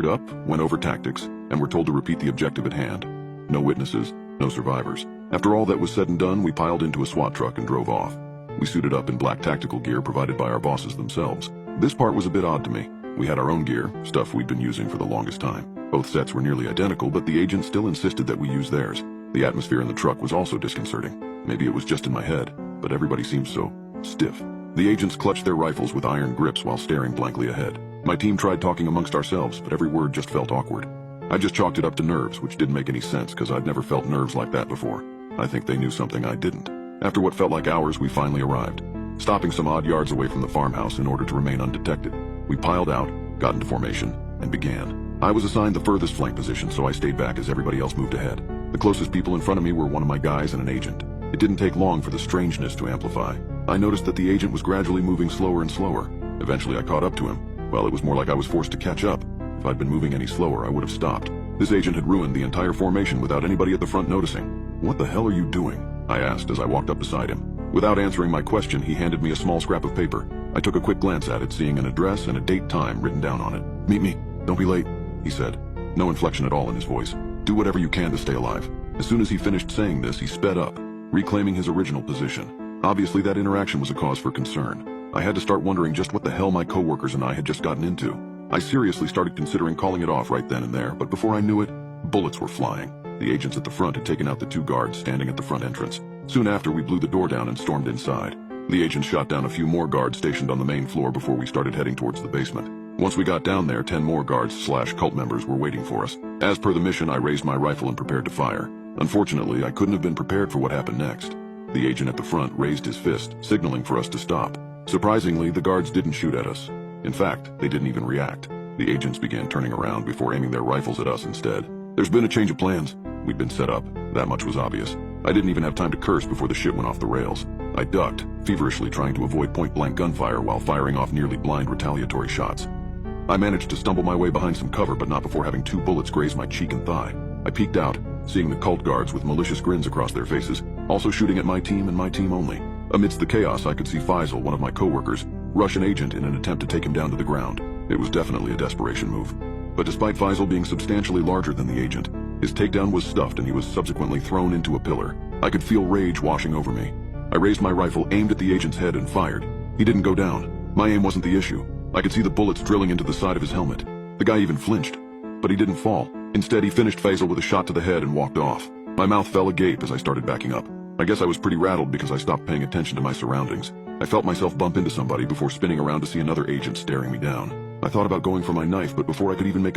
suited up, went over tactics, and were told to repeat the objective at hand. No witnesses, no survivors. After all that was said and done, we piled into a SWAT truck and drove off. We suited up in black tactical gear provided by our bosses themselves. This part was a bit odd to me. We had our own gear, stuff we'd been using for the longest time. Both sets were nearly identical, but the agent still insisted that we use theirs. The atmosphere in the truck was also disconcerting. Maybe it was just in my head, but everybody seemed so stiff. The agents clutched their rifles with iron grips while staring blankly ahead. My team tried talking amongst ourselves, but every word just felt awkward. I just chalked it up to nerves, which didn't make any sense because I'd never felt nerves like that before. I think they knew something I didn't. After what felt like hours, we finally arrived, stopping some odd yards away from the farmhouse in order to remain undetected. We piled out, got into formation, and began. I was assigned the furthest flank position, so I stayed back as everybody else moved ahead. The closest people in front of me were one of my guys and an agent. It didn't take long for the strangeness to amplify. I noticed that the agent was gradually moving slower and slower. Eventually I caught up to him. Well, it was more like I was forced to catch up. If I'd been moving any slower, I would have stopped. This agent had ruined the entire formation without anybody at the front noticing. "What the hell are you doing?" I asked as I walked up beside him. Without answering my question, he handed me a small scrap of paper. I took a quick glance at it, seeing an address and a date time written down on it. "Meet me. Don't be late," he said. No inflection at all in his voice. "Do whatever you can to stay alive." As soon as he finished saying this, he sped up, reclaiming his original position. Obviously, that interaction was a cause for concern. I had to start wondering just what the hell my coworkers and I had just gotten into. I seriously started considering calling it off right then and there, but before I knew it, bullets were flying. The agents at the front had taken out the 2 guards standing at the front entrance. Soon after, we blew the door down and stormed inside. The agents shot down a few more guards stationed on the main floor before we started heading towards the basement. Once we got down there, 10 more guards/cult members were waiting for us. As per the mission, I raised my rifle and prepared to fire. Unfortunately, I couldn't have been prepared for what happened next. The agent at the front raised his fist, signaling for us to stop. Surprisingly, the guards didn't shoot at us. In fact, they didn't even react. The agents began turning around before aiming their rifles at us instead. "There's been a change of plans." We'd been set up. That much was obvious. I didn't even have time to curse before the shit went off the rails. I ducked, feverishly trying to avoid point-blank gunfire while firing off nearly blind retaliatory shots. I managed to stumble my way behind some cover, but not before having 2 bullets graze my cheek and thigh. I peeked out, seeing the cult guards with malicious grins across their faces, also shooting at my team and my team only. Amidst the chaos, I could see Faisal, one of my coworkers, rush an agent in an attempt to take him down to the ground. It was definitely a desperation move. But despite Faisal being substantially larger than the agent, his takedown was stuffed and he was subsequently thrown into a pillar. I could feel rage washing over me. I raised my rifle, aimed at the agent's head, and fired. He didn't go down. My aim wasn't the issue. I could see the bullets drilling into the side of his helmet. The guy even flinched. But he didn't fall. Instead, he finished Faisal with a shot to the head and walked off. My mouth fell agape as I started backing up. I guess I was pretty rattled because I stopped paying attention to my surroundings. I felt myself bump into somebody before spinning around to see another agent staring me down. I thought about going for my knife, but before I could even make